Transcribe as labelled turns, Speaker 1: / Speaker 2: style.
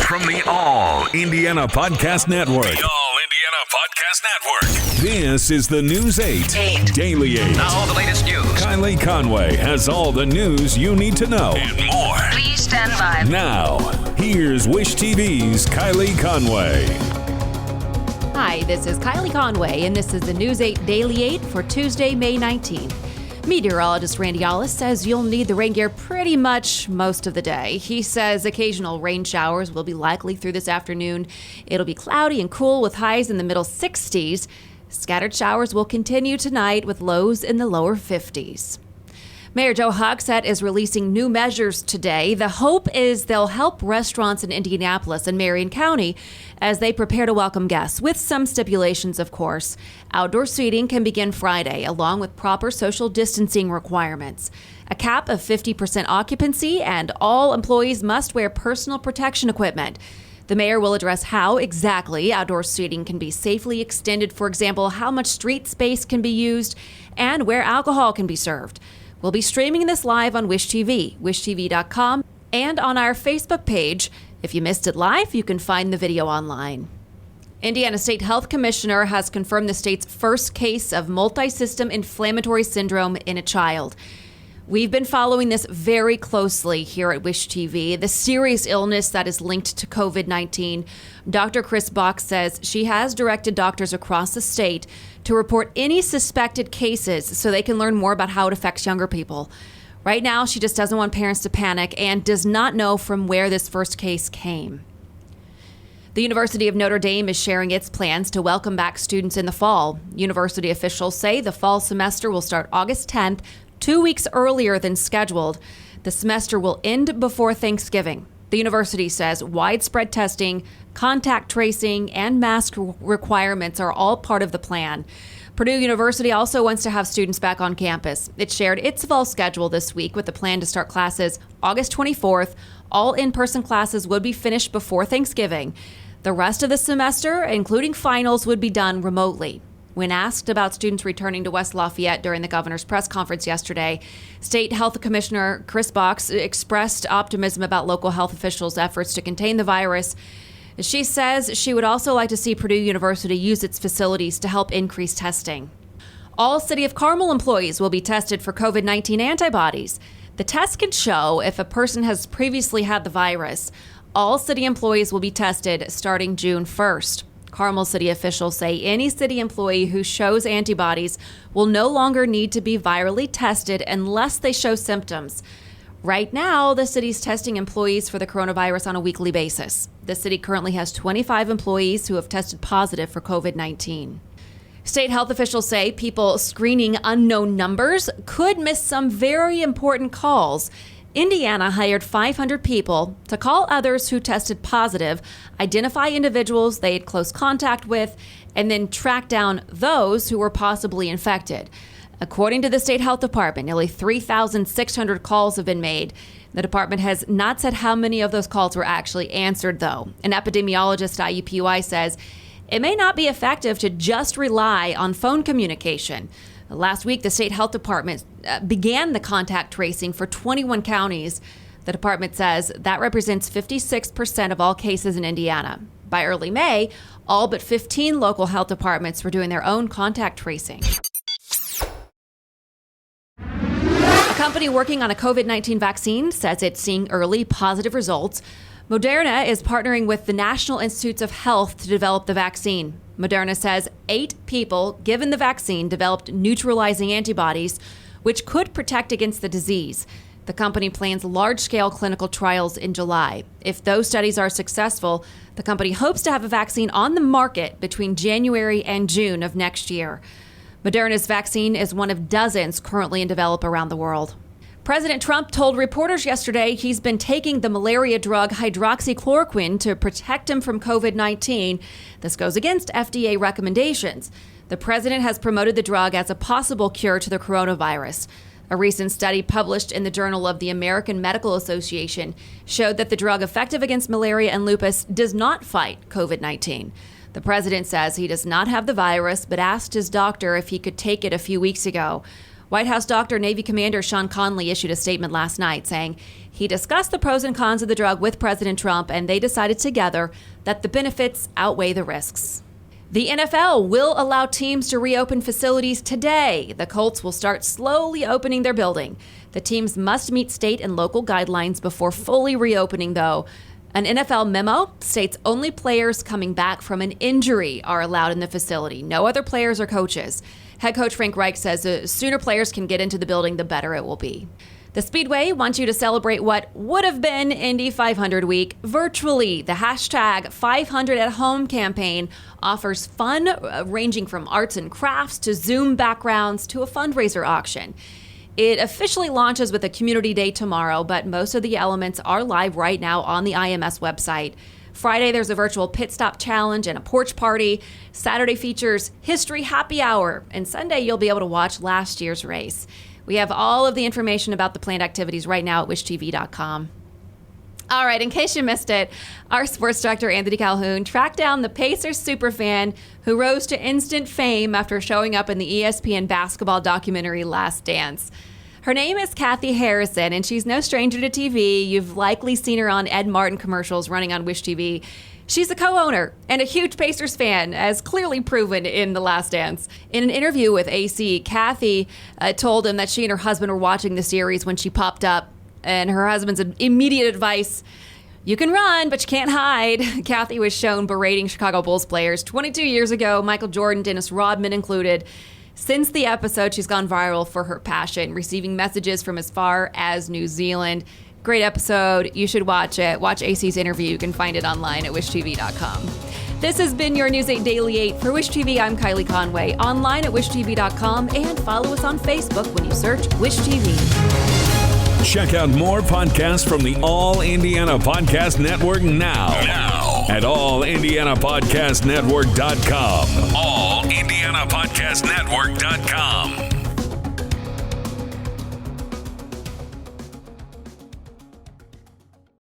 Speaker 1: From the All Indiana Podcast Network. The All Indiana Podcast Network. This is the News 8 Daily 8.
Speaker 2: Now the latest news.
Speaker 1: Kylie Conway has all the news you need to know. And more.
Speaker 2: Please stand by.
Speaker 1: Now, here's Wish TV's Kylie Conway.
Speaker 3: Hi, this is Kylie Conway, and this is the News 8 Daily 8 for Tuesday, May 19th. Meteorologist Randy Allis says you'll need the rain gear pretty much most of the day. He says occasional rain showers will be likely through this afternoon. It'll be cloudy and cool with highs in the middle 60s. Scattered showers will continue tonight with lows in the lower 50s. Mayor Joe Hogsett is releasing new measures today. The hope is they'll help restaurants in Indianapolis and Marion County as they prepare to welcome guests, with some stipulations, of course. Outdoor seating can begin Friday, along with proper social distancing requirements. A cap of 50% occupancy, and all employees must wear personal protection equipment. The mayor will address how exactly outdoor seating can be safely extended, for example, how much street space can be used, and where alcohol can be served. We'll be streaming this live on Wish TV, wishtv.com, and on our Facebook page. If you missed it live, you can find the video online. Indiana State Health Commissioner has confirmed the state's first case of multi-system inflammatory syndrome in a child. We've been following this very closely here at Wish TV, the serious illness that is linked to COVID-19. Dr. Chris Bach says she has directed doctors across the state to report any suspected cases so they can learn more about how it affects younger people. Right now, she just doesn't want parents to panic and does not know from where this first case came. The University of Notre Dame is sharing its plans to welcome back students in the fall. University officials say the fall semester will start August 10th, 2 weeks earlier than scheduled. The semester will end before Thanksgiving. The university says widespread testing, contact tracing, and mask requirements are all part of the plan. Purdue University also wants to have students back on campus. It shared its fall schedule this week with a plan to start classes August 24th. All in-person classes would be finished before Thanksgiving. The rest of the semester, including finals, would be done remotely. When asked about students returning to West Lafayette during the governor's press conference yesterday, State Health Commissioner Chris Bach expressed optimism about local health officials' efforts to contain the virus. She says she would also like to see Purdue University use its facilities to help increase testing. All City of Carmel employees will be tested for COVID-19 antibodies. The test can show if a person has previously had the virus. All city employees will be tested starting June 1st. Carmel City officials say any city employee who shows antibodies will no longer need to be virally tested unless they show symptoms. Right now, the city's testing employees for the coronavirus on a weekly basis. The city currently has 25 employees who have tested positive for COVID-19. State health officials say people screening unknown numbers could miss some very important calls. Indiana hired 500 people to call others who tested positive, identify individuals they had close contact with, and then track down those who were possibly infected. According to the State Health Department, nearly 3,600 calls have been made. The department has not said how many of those calls were actually answered, though. An epidemiologist at ICYMI says it may not be effective to just rely on phone communication. Last week, the State Health Department began the contact tracing for 21 counties. The department says that represents 56% of all cases in Indiana. By early May, all but 15 local health departments were doing their own contact tracing. A company working on a COVID-19 vaccine says it's seeing early positive results. Moderna is partnering with the National Institutes of Health to develop the vaccine. Moderna says 8 people given the vaccine developed neutralizing antibodies, which could protect against the disease. The company plans large-scale clinical trials in July. If those studies are successful, the company hopes to have a vaccine on the market between January and June of next year. Moderna's vaccine is one of dozens currently in development around the world. President Trump told reporters yesterday he's been taking the malaria drug hydroxychloroquine to protect him from COVID-19. This goes against FDA recommendations. The president has promoted the drug as a possible cure to the coronavirus. A recent study published in the Journal of the American Medical Association showed that the drug effective against malaria and lupus does not fight COVID-19. The president says he does not have the virus, but asked his doctor if he could take it a few weeks ago. White House doctor Navy Commander Sean Conley issued a statement last night saying He discussed the pros and cons of the drug with President Trump, and they decided together that the benefits outweigh the risks. The NFL will allow teams to reopen facilities today. The Colts will start slowly opening their building. The teams must meet state and local guidelines before fully reopening, though. An NFL memo states only players coming back from an injury are allowed in the facility. No other players or coaches. Head coach Frank Reich says the sooner players can get into the building, the better it will be. The Speedway wants you to celebrate what would have been Indy 500 week virtually. The hashtag 500 at home campaign offers fun ranging from arts and crafts to Zoom backgrounds to a fundraiser auction. It officially launches with a community day tomorrow, but most of the elements are live right now on the IMS website. Friday, there's a virtual pit stop challenge and a porch party. Saturday features history happy hour. And Sunday, you'll be able to watch last year's race. We have all of the information about the planned activities right now at wishtv.com. All right, in case you missed it, our sports director, Anthony Calhoun, tracked down the Pacers superfan who rose to instant fame after showing up in the ESPN basketball documentary Last Dance. Her name is Kathy Harrison, and she's no stranger to TV. You've likely seen her on Ed Martin commercials running on Wish TV. She's a co-owner and a huge Pacers fan, as clearly proven in The Last Dance. In an interview with AC, Kathy told him that she and her husband were watching the series when she popped up, and her husband's immediate advice, you can run, but you can't hide. Kathy was shown berating Chicago Bulls players 22 years ago, Michael Jordan, Dennis Rodman included. Since the episode, she's gone viral for her passion, receiving messages from as far as New Zealand. Great episode. You should watch it. Watch AC's interview. You can find it online at wishtv.com. This has been your News 8 Daily 8. For Wish TV, I'm Kylie Conway. Online at wishtv.com and follow us on Facebook when you search Wish TV.
Speaker 1: Check out more podcasts from the All Indiana Podcast Network now at allindianapodcastnetwork.com. allindianapodcastnetwork.com.